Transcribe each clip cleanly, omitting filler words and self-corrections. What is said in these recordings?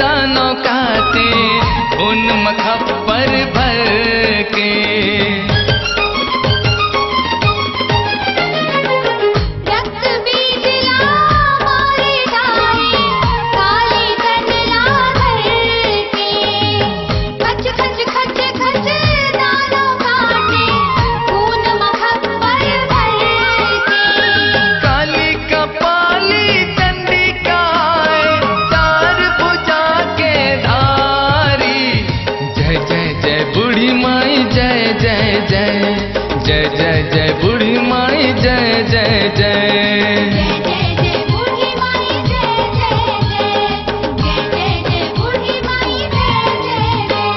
दानों काटे उन मखप्पर भर के। रक्त बीज ला मारे जाए काली कंडला भर के। खच खच खच खच दानों काटे खून मखप्पर भर के। काली कपाली चंडिका है चार भुजा के धारी। जय जय जय बूढ़ी माई जय जय जय जय जय जय बूढ़ी माई जय जय जय। जय जय जय बूढ़ी माई जय जय जय। जय जय जय बूढ़ी माई जय जय जय।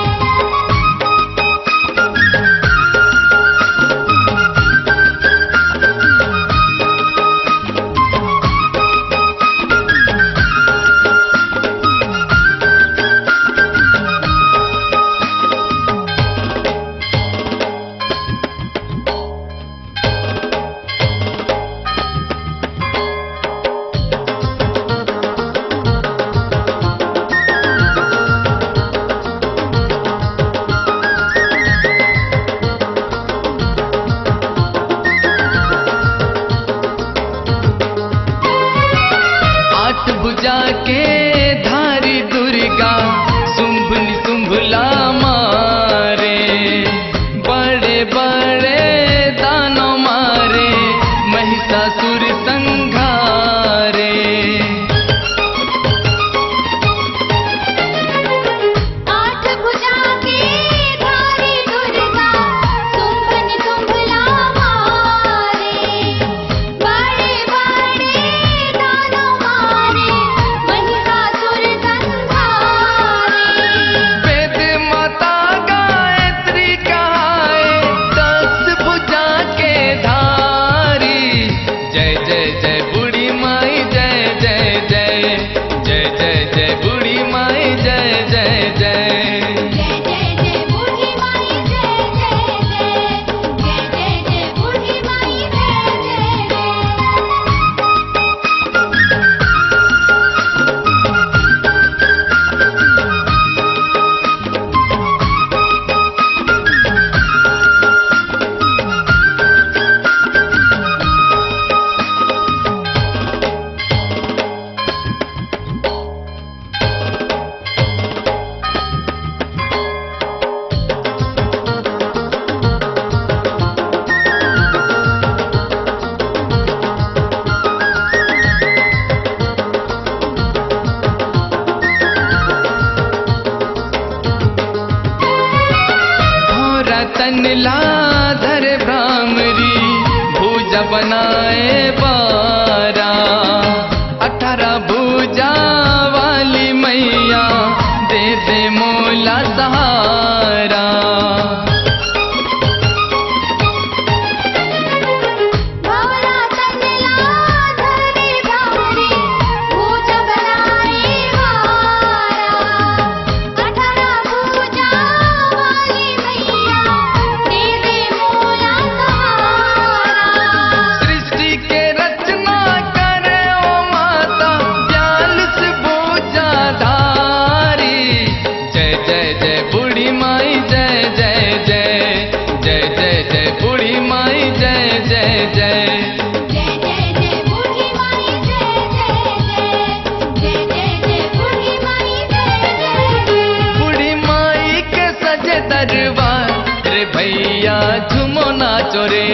आठ भुजा के धारी दुर्गा शुंभ निशुंभला मारे। बड़े बड़े दानों मारे महिषासुर संघारे। आठ भुजा के धारी दुर्गा शुंभ निशुंभला मारे। बड़े बड़े दानों मारे महिषासुर संघारे। वेद माता गायत्री कहाए 10 भुजा के धारी। जय जय जय बूढ़ी माई जय जय जय जय जय जय बूढ़ी माई जय जय जय। जय जय जय बूढ़ी माई जय जय जय। जय जय जय बूढ़ी माई जय जय जय। भौरा तनला धर भ्रामरी भुजा बनाए 12। 18 भुजा वाली मैया दे दे मोला सहारा। भौरा तनला धरे भ्रामरी भुजा बनाए 12। 18 भुजा वाली मैया दे दे मोला सहारा। सृष्टि के रचना करे ओ माता 42 भुजा धारी। जय जय जय बूढ़ी माई जय जय जय जय जय जय बूढ़ी माई जय जय जय। जय जय जय बूढ़ी माई जय जय जय। जय जय जय बूढ़ी माई जय जय जय। बूढ़ी माई के सजे दरबार रे भैया झूमो नाचो रे।